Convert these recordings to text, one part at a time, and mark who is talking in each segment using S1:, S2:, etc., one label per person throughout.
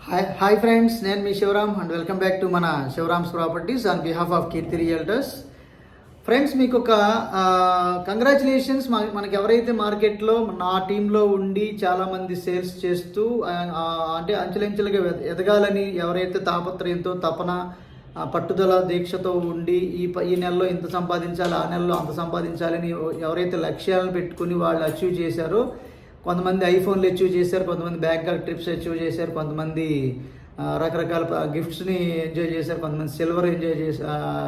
S1: Hi friends, నేను మీ Shivaram and welcome back to మన Shivaram's properties on behalf of Keerthi realtors. Friends, మీకు ఒక కంగ్రాచులేషన్స్. మనకి ఎవరైతే మార్కెట్లో నా టీంలో ఉండి చాలామంది సేల్స్ చేస్తూ అంటే అంచెలంచెలుగా ఎదగాలని ఎవరైతే తాపత్రయంతో తపన పట్టుదల దీక్షతో ఉండి ఈ నెలలో ఇంత సంపాదించాలి, ఆ నెలలో అంత సంపాదించాలని ఎవరైతే లక్ష్యాలను పెట్టుకుని వాళ్ళు అచీవ్ చేశారో, కొంతమంది ఐఫోన్లు అచీవ్ చేశారు, కొంతమంది బ్యాంకాక్ ట్రిప్స్ అచీవ్ చేశారు, కొంతమంది రకరకాల గిఫ్ట్స్ని ఎంజాయ్ చేశారు, కొంతమంది సిల్వర్ ఎంజాయ్ చేసి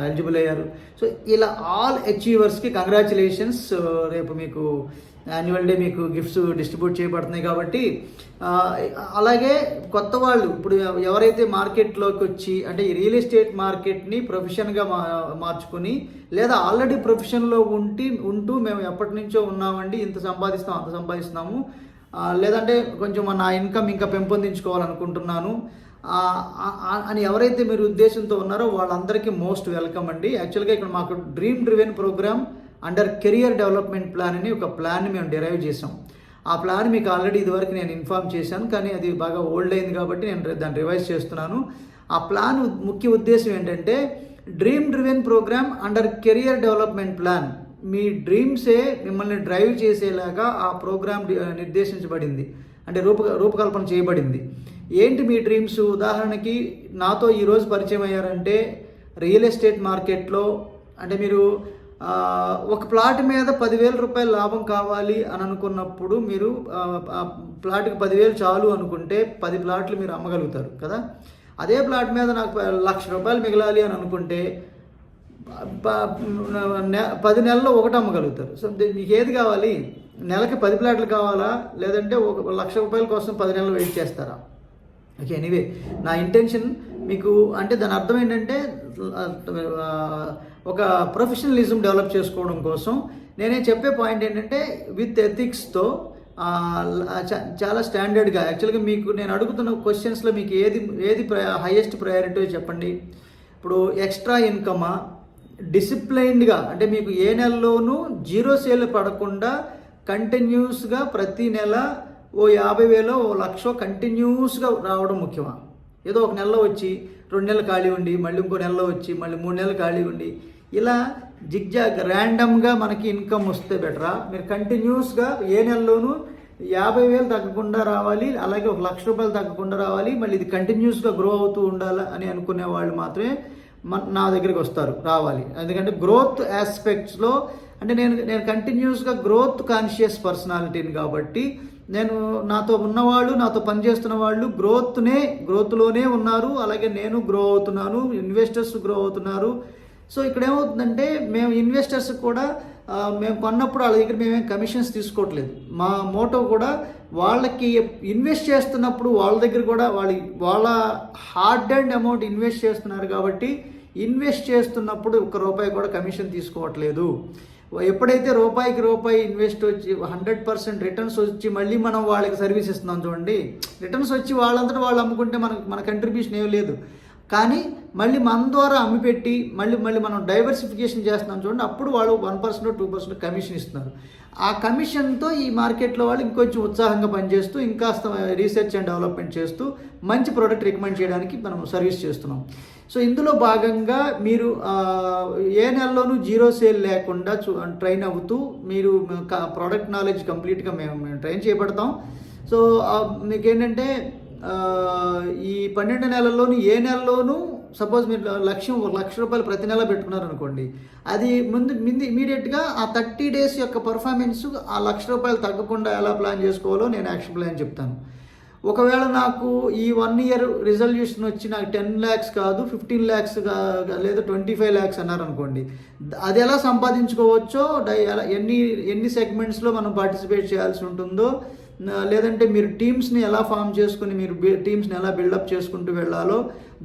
S1: ఎలిజిబుల్ అయ్యారు. సో ఇలా ఆల్ అచీవర్స్కి కంగ్రాచులేషన్స్. రేపు మీకు యాన్యువల్ డే మీకు గిఫ్ట్స్ డిస్ట్రిబ్యూట్ చేయబడుతున్నాయి. కాబట్టి అలాగే కొత్త వాళ్ళు ఇప్పుడు ఎవరైతే మార్కెట్లోకి వచ్చి అంటే ఈ రియల్ ఎస్టేట్ మార్కెట్ని ప్రొఫెషన్గా మార్చుకుని లేదా ఆల్రెడీ ప్రొఫెషన్లో ఉంటూ మేము ఎప్పటి నుంచో ఉన్నామండి, ఇంత సంపాదిస్తాం అంత సంపాదిస్తున్నాము, లేదంటే కొంచెం నా ఇన్కమ్ ఇంకా పెంపొందించుకోవాలనుకుంటున్నాను అని ఎవరైతే మీరు ఉద్దేశంతో ఉన్నారో వాళ్ళందరికీ మోస్ట్ వెల్కమ్ అండి. యాక్చువల్గా ఇక్కడ మాకు dream driven program under career development plan అని ఒక ప్లాన్ని మేము డిరైవ్ చేసాం. ఆ ప్లాన్ మీకు ఆల్రెడీ ఇదివరకు నేను ఇన్ఫార్మ్ చేశాను, కానీ అది బాగా ఓల్డ్ అయింది కాబట్టి నేను దాన్ని రివైజ్ చేస్తున్నాను. ఆ ప్లాన్ ముఖ్య ఉద్దేశం ఏంటంటే dream driven program under career development plan. మీ డ్రీమ్సే మిమ్మల్ని డ్రైవ్ చేసేలాగా ఆ ప్రోగ్రామ్ నిర్దేశించబడింది, అంటే రూపకల్పన చేయబడింది. ఏంటి మీ డ్రీమ్స్? ఉదాహరణకి నాతో ఈరోజు పరిచయం అయ్యారంటే రియల్ ఎస్టేట్ మార్కెట్లో అంటే మీరు ఒక ప్లాట్ మీద 10,000 రూపాయల లాభం కావాలి అని అనుకున్నప్పుడు మీరు ప్లాట్కి 10,000 చాలు అనుకుంటే 10 ప్లాట్లు మీరు అమ్మగలుగుతారు కదా. అదే ప్లాట్ మీద నాకు 1,00,000 రూపాయలు మిగలాలి అని అనుకుంటే 10 నెలల్లో ఒకటి అమ్మగలుగుతారు. సో మీకు ఏది కావాలి? నెలకి 10 ప్లాట్లు కావాలా, లేదంటే 1,00,000 రూపాయల కోసం 10 నెలలు వెయిట్ చేస్తారా? ఓకే, ఎనీవే నా ఇంటెన్షన్ మీకు అంటే దాని అర్థం ఏంటంటే ఒక ప్రొఫెషనలిజం డెవలప్ చేసుకోవడం కోసం నేనే చెప్పే పాయింట్ ఏంటంటే విత్ ఎథిక్స్తో చాలా స్టాండర్డ్గా. యాక్చువల్గా మీకు నేను అడుగుతున్న క్వశ్చన్స్లో మీకు ఏది హైయెస్ట్ ప్రయారిటీ చెప్పండి. ఇప్పుడు ఎక్స్ట్రా ఇన్కమా, డిసిప్లైన్డ్గా అంటే మీకు ఏ నెలలోనూ జీరో సేల్ పడకుండా కంటిన్యూస్గా ప్రతి నెల 50,000 1,00,000 కంటిన్యూస్గా రావడం ముఖ్యమా? ఏదో ఒక నెలలో వచ్చి 2 నెలలు ఖాళీ ఉండి మళ్ళీ ఇంకో నెలలో వచ్చి మళ్ళీ 3 నెలలు ఖాళీ ఉండి ఇలా జిగ్జాగ్ ర్యాండమ్గా మనకి ఇన్కమ్ వస్తే బెటరా? మీరు కంటిన్యూస్గా ఏ నెలలోనూ 50,000 తగ్గకుండా రావాలి, అలాగే 1,00,000 రూపాయలు తగ్గకుండా రావాలి, మళ్ళీ ఇది కంటిన్యూస్గా గ్రో అవుతూ ఉండాలి అని అనుకునే వాళ్ళు మాత్రమే నా దగ్గరికి రావాలి. ఎందుకంటే గ్రోత్ ఆస్పెక్ట్స్లో అంటే నేను కంటిన్యూస్గా గ్రోత్ కాన్షియస్ పర్సనాలిటీని కాబట్టి నేను నాతో ఉన్నవాళ్ళు, నాతో పనిచేస్తున్న వాళ్ళు గ్రోత్లోనే ఉన్నారు, అలాగే నేను గ్రో అవుతున్నాను, ఇన్వెస్టర్స్ గ్రో అవుతున్నారు. సో ఇక్కడ ఏమవుతుందంటే మేము ఇన్వెస్టర్స్ కూడా మేము కొన్నప్పుడు వాళ్ళ దగ్గర మేమేం కమిషన్స్ తీసుకోవట్లేదు. మా మోటో కూడా వాళ్ళకి ఇన్వెస్ట్ చేస్తున్నప్పుడు వాళ్ళ దగ్గర కూడా వాళ్ళ హార్డ్ అండ్ అమౌంట్ ఇన్వెస్ట్ చేస్తున్నారు కాబట్టి ఇన్వెస్ట్ చేస్తున్నప్పుడు ₹1 కూడా కమిషన్ తీసుకోవట్లేదు. ఎప్పుడైతే రూపాయికి రూపాయి ఇన్వెస్ట్ వచ్చి 100% రిటర్న్స్ వచ్చి మళ్ళీ మనం వాళ్ళకి సర్వీస్ ఇస్తున్నాం చూడండి, రిటర్న్స్ వచ్చి వాళ్ళంతటా వాళ్ళు అమ్ముకుంటే మన కంట్రిబ్యూషన్ ఏం లేదు, కానీ మళ్ళీ మన ద్వారా అమ్మిపెట్టి మళ్ళీ మనం డైవర్సిఫికేషన్ చేస్తున్నాం చూడండి, అప్పుడు వాళ్ళు 1% 2% కమిషన్ ఇస్తున్నారు. ఆ కమిషన్తో ఈ మార్కెట్లో వాళ్ళు ఇంకొంచెం ఉత్సాహంగా పనిచేస్తూ ఇంకాస్త రీసెర్చ్ అండ్ డెవలప్మెంట్ చేస్తూ మంచి ప్రోడక్ట్ రికమెండ్ చేయడానికి మనం సర్వీస్ చేస్తున్నాం. సో ఇందులో భాగంగా మీరు ఏ నెలలోనూ జీరో సేల్ లేకుండా ట్రైన్ అవుతూ మీరు ప్రోడక్ట్ నాలెడ్జ్ కంప్లీట్గా మేము ట్రైన్ చేయబడతాం. సో మీకేంటంటే ఈ 12 నెలల్లోనూ ఏ నెలలోనూ సపోజ్ మీరు ₹1,00,000 రూపాయలు ప్రతి నెల పెట్టుకున్నారనుకోండి, అది ముందు ఇమీడియట్గా ఆ 30 డేస్ యొక్క పర్ఫార్మెన్స్ ఆ ₹1,00,000 రూపాయలు తగ్గకుండా ఎలా ప్లాన్ చేసుకోవాలో నేను యాక్షన్ ప్లాన్ చెప్తాను. ఒకవేళ నాకు ఈ 1 ఇయర్ రిజల్యూషన్ వచ్చి నాకు 10 lakhs కాదు 15 lakhs లేదా 25 lakhs అన్నారనుకోండి, అది ఎలా సంపాదించుకోవచ్చో ఎన్ని సెగ్మెంట్స్లో మనం పార్టిసిపేట్ చేయాల్సి ఉంటుందో, లేదంటే మీరు టీమ్స్ని ఎలా ఫామ్ చేసుకుని మీరు టీమ్స్ని ఎలా బిల్డప్ చేసుకుంటూ వెళ్ళాలో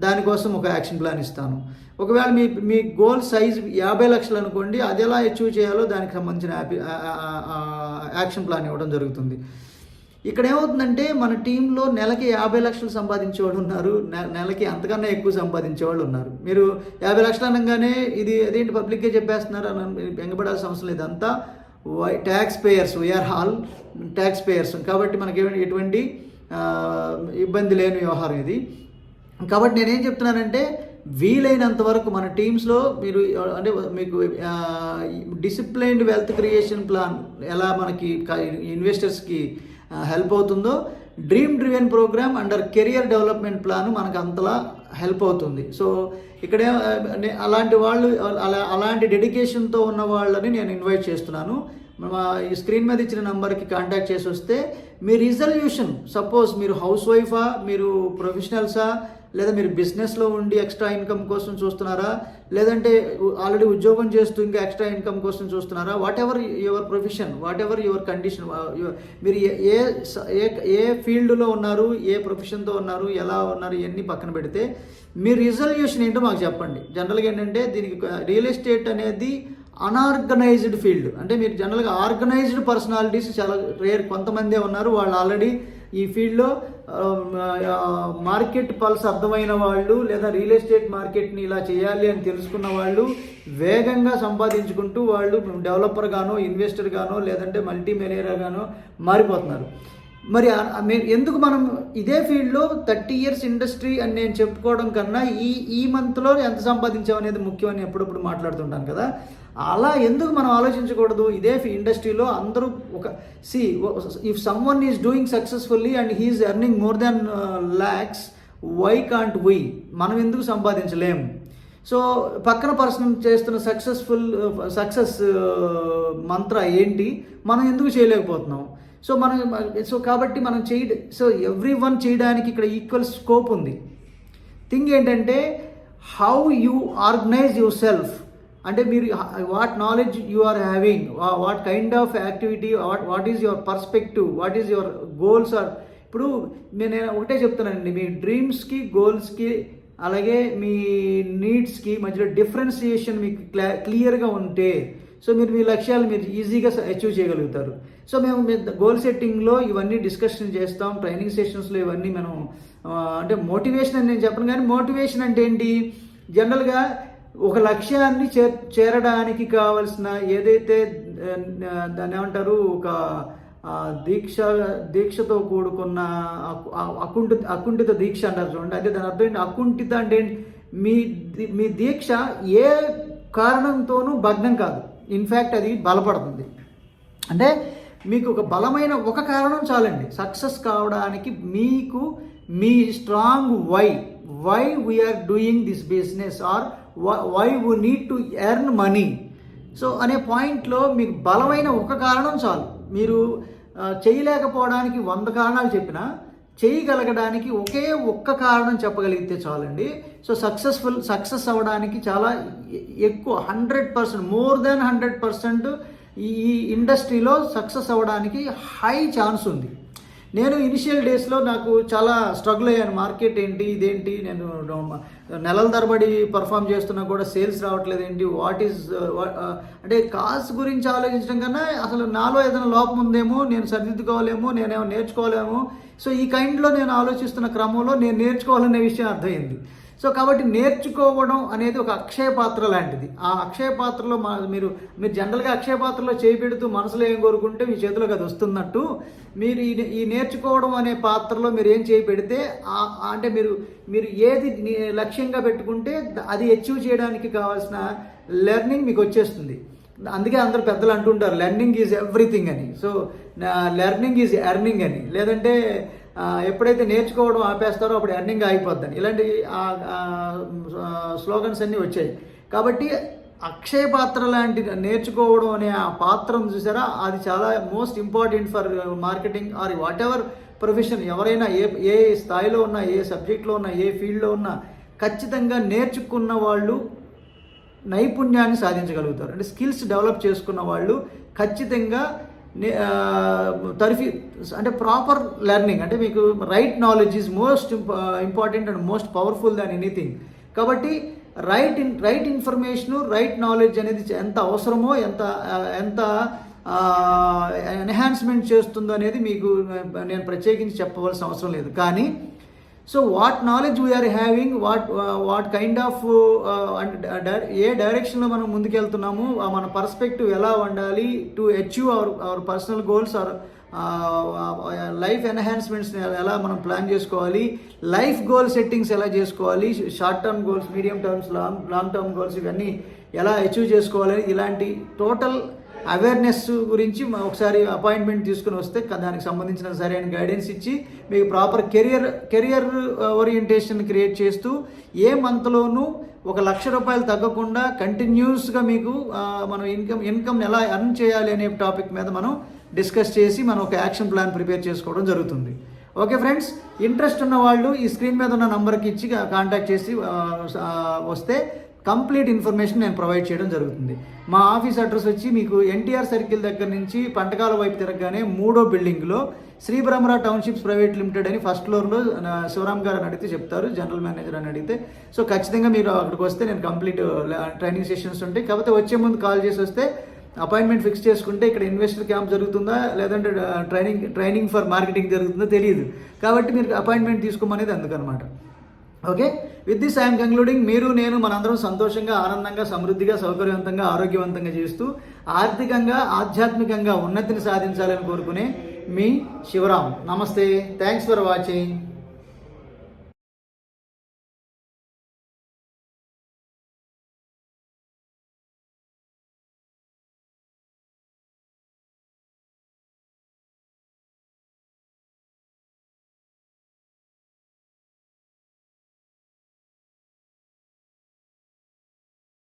S1: దానికోసం ఒక యాక్షన్ ప్లాన్ ఇస్తాను. ఒకవేళ మీ గోల్ సైజ్ 50 లక్షలు అనుకోండి, అది ఎలా అచీవ్ చేయాలో దానికి సంబంధించిన యాక్షన్ ప్లాన్ ఇవ్వడం జరుగుతుంది. ఇక్కడ ఏమవుతుందంటే మన టీంలో నెలకి 50 లక్షలు సంపాదించేవాళ్ళు ఉన్నారు, నెలకి అంతకన్నా ఎక్కువ సంపాదించేవాళ్ళు ఉన్నారు. మీరు 50 లక్షలు అనగానే అదేంటి పబ్లిక్గా చెప్పేస్తున్నారు అని బెంగపడాల్సిన అవసరం లేదు. అంతా tax payers, we are all tax payers. కాబట్టి మనకి ఎటువంటి ఇబ్బంది లేని వ్యవహారం ఇది. కాబట్టి నేనేం చెప్తున్నానంటే వీలైనంత వరకు మన టీమ్స్లో మీరు అంటే మీకు డిసిప్లైన్డ్ వెల్త్ క్రియేషన్ ప్లాన్ ఎలా మనకి ఇన్వెస్టర్స్కి హెల్ప్ అవుతుందో, dream driven program under career development plan మనకు అంతలా హెల్ప్ అవుతుంది. సో ఇక్కడ అలాంటి వాళ్ళు అలాంటి డెడికేషన్తో ఉన్న వాళ్ళని నేను ఇన్వైట్ చేస్తున్నాను. ఈ స్క్రీన్ మీద ఇచ్చిన నెంబర్కి కాంటాక్ట్ చేసి వస్తే మీ రిజల్యూషన్, సపోజ్ మీరు హౌస్ వైఫా, మీరు ప్రొఫెషనల్సా, లేదా మీరు బిజినెస్లో ఉండి ఎక్స్ట్రా ఇన్కమ్ కోసం చూస్తున్నారా, లేదంటే ఆల్రెడీ ఉద్యోగం చేస్తూ ఇంకా ఎక్స్ట్రా ఇన్కమ్ కోసం చూస్తున్నారా, what ever your profession, what ever your condition, మీరు ఏ ఫీల్డ్లో ఉన్నారు, ఏ ప్రొఫెషన్తో ఉన్నారు, ఎలా ఉన్నారు, ఇవన్నీ పక్కన పెడితే మీ రిజల్యూషన్ ఏంటో మాకు చెప్పండి. జనరల్గా ఏంటంటే దీనికి రియల్ ఎస్టేట్ అనేది అన్ఆర్గనైజ్డ్ ఫీల్డ్. అంటే మీరు జనరల్గా ఆర్గనైజ్డ్ పర్సనాలిటీస్ చాలా రేర్, కొంతమందే ఉన్నారు. వాళ్ళు ఆల్రెడీ ఈ ఫీల్డ్లో మార్కెట్ పల్స్ అర్థమైన వాళ్ళు, లేదా రియల్ ఎస్టేట్ మార్కెట్ని ఇలా చేయాలి అని తెలుసుకున్న వాళ్ళు వేగంగా సంపాదించుకుంటూ వాళ్ళు డెవలపర్ గానో, ఇన్వెస్టర్ గానో, లేదంటే మల్టీ మిలియనర్ గానో మారిపోతున్నారు. మరి ఎందుకు మనం ఇదే ఫీల్డ్లో 30 years ఇండస్ట్రీ అని నేను చెప్పుకోవడం కన్నా ఈ మంత్లో ఎంత సంపాదించాం అనేది ముఖ్యమని ఎప్పుడప్పుడు మాట్లాడుతుంటాను కదా. అలా ఎందుకు మనం ఆలోచించకూడదు? ఇదే ఇండస్ట్రీలో అందరూ if someone is doing successfully and he's earning more than lakhs, why can't we? మనం ఎందుకు సంపాదించలేము? సో పక్కన పర్సన్ చేస్తున్న సక్సెస్ మంత్ర ఏంటి, మనం ఎందుకు చేయలేకపోతున్నాం? కాబట్టి మనం ఎవ్రీ వన్ చేయడానికి ఇక్కడ ఈక్వల్ స్కోప్ ఉంది. థింగ్ ఏంటంటే how you organise your self, అంటే మీరు what knowledge you are having, what kind of activity, what is your perspective, what is your goals are. ఇప్పుడు నేను ఒకటే చెప్తానండి, మీ డ్రీమ్స్కి, గోల్స్కి, అలాగే మీ నీడ్స్కి మధ్యలో డిఫరెన్సియేషన్ మీకు క్లియర్గా ఉంటే సో మీరు మీ లక్ష్యాలు మీరు ఈజీగా అచీవ్ చేయగలుగుతారు. సో మేము గోల్ సెట్టింగ్లో ఇవన్నీ డిస్కషన్ చేస్తాం, ట్రైనింగ్ సెషన్స్లో ఇవన్నీ మనం అంటే మోటివేషన్ అని నేను చెప్పను, కానీ మోటివేషన్ అంటే ఏంటి, జనరల్గా ఒక లక్ష్యాన్ని చేరడానికి కావలసిన ఏదైతే దాన్ని ఏమంటారు, ఒక దీక్షతో కూడుకున్న అకుంఠిత దీక్ష అంటారు చూడండి. అంటే దాని అర్థం ఏంటి, అకుంఠిత అంటే మీ దీక్ష ఏ కారణంతోనూ భగ్నం కాదు, ఇన్ఫ్యాక్ట్ అది బలపడుతుంది. అంటే మీకు ఒక బలమైన ఒక కారణం చాలండి సక్సెస్ కావడానికి. మీకు మీ strong why we are doing this business or why we need to earn money so అనే పాయింట్లో మీకు బలమైన ఒక కారణం చాలు. మీరు చేయలేకపోవడానికి 100 కారణాలు చెప్పినా చేయగలగడానికి ఒకే ఒక్క కారణం చెప్పగలిగితే చాలండి. సో సక్సెస్ అవ్వడానికి చాలా ఎక్కువ 100%, మోర్ దాన్ 100% ఈ ఇండస్ట్రీలో సక్సెస్ అవ్వడానికి హై ఛాన్స్ ఉంది. నేను ఇనిషియల్ డేస్లో నాకు చాలా స్ట్రగుల్ అయ్యాను. మార్కెట్ ఏంటి, ఇదేంటి, నేను నెలల తరబడి పర్ఫామ్ చేస్తున్నా కూడా సేల్స్ రావట్లేదు ఏంటి, అంటే కాస్ట్ గురించి ఆలోచించడం కన్నా అసలు నాలో ఏదైనా లోపం ఉందేమో, నేను సరిదిద్దుకోవాలేమో, నేనేమో నేర్చుకోవాలేమో. సో ఈ కైండ్లో నేను ఆలోచిస్తున్న క్రమంలో నేను నేర్చుకోవాలనే విషయం అర్థమైంది. సో కాబట్టి నేర్చుకోవడం అనేది ఒక అక్షయ పాత్ర లాంటిది. ఆ అక్షయ పాత్రలో మీరు జనరల్గా అక్షయ పాత్రలో చేయి పెడుతూ మనసులో ఏం కోరుకుంటే మీ చేతిలోకి అది వస్తున్నట్టు, మీరు ఈ నేర్చుకోవడం అనే పాత్రలో మీరు ఏం చేయి పెడితే అంటే మీరు ఏది లక్ష్యంగా పెట్టుకుంటే అది అచీవ్ చేయడానికి కావాల్సిన లెర్నింగ్ మీకు వచ్చేస్తుంది. అందుకే అందరు పెద్దలు అంటుంటారు లెర్నింగ్ ఈజ్ ఎవ్రీథింగ్ అని. సో లెర్నింగ్ ఈజ్ ఎర్నింగ్ అని, లేదంటే ఎప్పుడైతే నేర్చుకోవడం ఆపేస్తారో అప్పుడు ఎర్నింగ్ ఆగిపోద్దని, ఇలాంటి స్లోగన్స్ అన్నీ వచ్చాయి. కాబట్టి అక్షయ పాత్ర లాంటి నేర్చుకోవడం అనే ఆ పాత్రను చూసారా, అది చాలా most important for marketing or whatever profession. ఎవరైనా ఏ స్థాయిలో ఉన్నా, ఏ సబ్జెక్ట్లో ఉన్నా, ఏ ఫీల్డ్లో ఉన్నా ఖచ్చితంగా నేర్చుకున్న వాళ్ళు నైపుణ్యాన్ని సాధించగలుగుతారు. అంటే స్కిల్స్ డెవలప్ చేసుకున్న వాళ్ళు ఖచ్చితంగా అంటే ప్రాపర్ లెర్నింగ్, అంటే మీకు right knowledge is most important and most powerful than anything. కాబట్టి రైట్ ఇన్ఫర్మేషను, రైట్ నాలెడ్జ్ అనేది ఎంత అవసరమో, ఎంత ఎన్హాన్స్మెంట్ చేస్తుందో అనేది మీకు నేను ప్రత్యేకించి చెప్పవలసిన అవసరం లేదు. కానీ so what knowledge we are having, what kind of a డైరెక్షన్లో మనం ముందుకెళ్తున్నాము, మన పర్స్పెక్టివ్ ఎలా ఉండాలి to achieve our personal goals లైఫ్ ఎన్హాన్స్మెంట్స్ని ఎలా మనం ప్లాన్ చేసుకోవాలి, లైఫ్ గోల్ సెట్టింగ్స్ ఎలా చేసుకోవాలి, short term goals, medium terms, long term goals ఇవన్నీ ఎలా అచీవ్ చేసుకోవాలి, ఇలాంటి టోటల్ అవేర్నెస్ గురించి ఒకసారి అపాయింట్మెంట్ తీసుకుని వస్తే దానికి సంబంధించిన సరైన గైడెన్స్ ఇచ్చి మీకు ప్రాపర్ కెరియర్ ఓరియంటేషన్ క్రియేట్ చేస్తూ ఏ మంత్లోనూ ₹1,00,000 తగ్గకుండా కంటిన్యూస్గా మీకు మనం ఇన్కమ్ ఎలా ఎర్న్ చేయాలి అనే టాపిక్ మీద మనం డిస్కస్ చేసి మనం ఒక యాక్షన్ ప్లాన్ ప్రిపేర్ చేసుకోవడం జరుగుతుంది. ఓకే ఫ్రెండ్స్, ఇంట్రెస్ట్ ఉన్న వాళ్ళు ఈ స్క్రీన్ మీద ఉన్న నంబర్కి ఇచ్చి కాంటాక్ట్ చేసి వస్తే కంప్లీట్ ఇన్ఫర్మేషన్ నేను ప్రొవైడ్ చేయడం జరుగుతుంది. మా ఆఫీస్ అడ్రస్ వచ్చి మీకు ఎన్టీఆర్ సర్కిల్ దగ్గర నుంచి పంటకాల వైపు తిరగగానే 3వ బిల్డింగ్లో శ్రీబ్రహ్మరా టౌన్షిప్స్ ప్రైవేట్ లిమిటెడ్ అని ఫస్ట్ ఫ్లోర్లో శివరామ్ గారు అని అడిగితే చెప్తారు, జనరల్ మేనేజర్ అని అడిగితే. సో ఖచ్చితంగా మీరు అక్కడికి వస్తే నేను కంప్లీట్ ట్రైనింగ్ సెషన్స్ ఉంటాయి. కాకపోతే వచ్చే ముందు కాల్ చేసి వస్తే అపాయింట్మెంట్ ఫిక్స్ చేసుకుంటే ఇక్కడ ఇన్వెస్టర్ క్యాంప్ జరుగుతుందా లేదంటే ట్రైనింగ్ ఫర్ మార్కెటింగ్ జరుగుతుందో తెలియదు. కాబట్టి మీరు అపాయింట్మెంట్ తీసుకోమనేది అందుకనమాట. Okay, with this I'm concluding. మీరు నేను మనందరం సంతోషంగా, ఆనందంగా, సమృద్ధిగా, సౌకర్యవంతంగా, ఆరోగ్యవంతంగా చేస్తూ ఆర్థికంగా, ఆధ్యాత్మికంగా ఉన్నతిని సాధించాలని కోరుకునే మీ శివరామ్. నమస్తే, థ్యాంక్స్ ఫర్ వాచింగ్.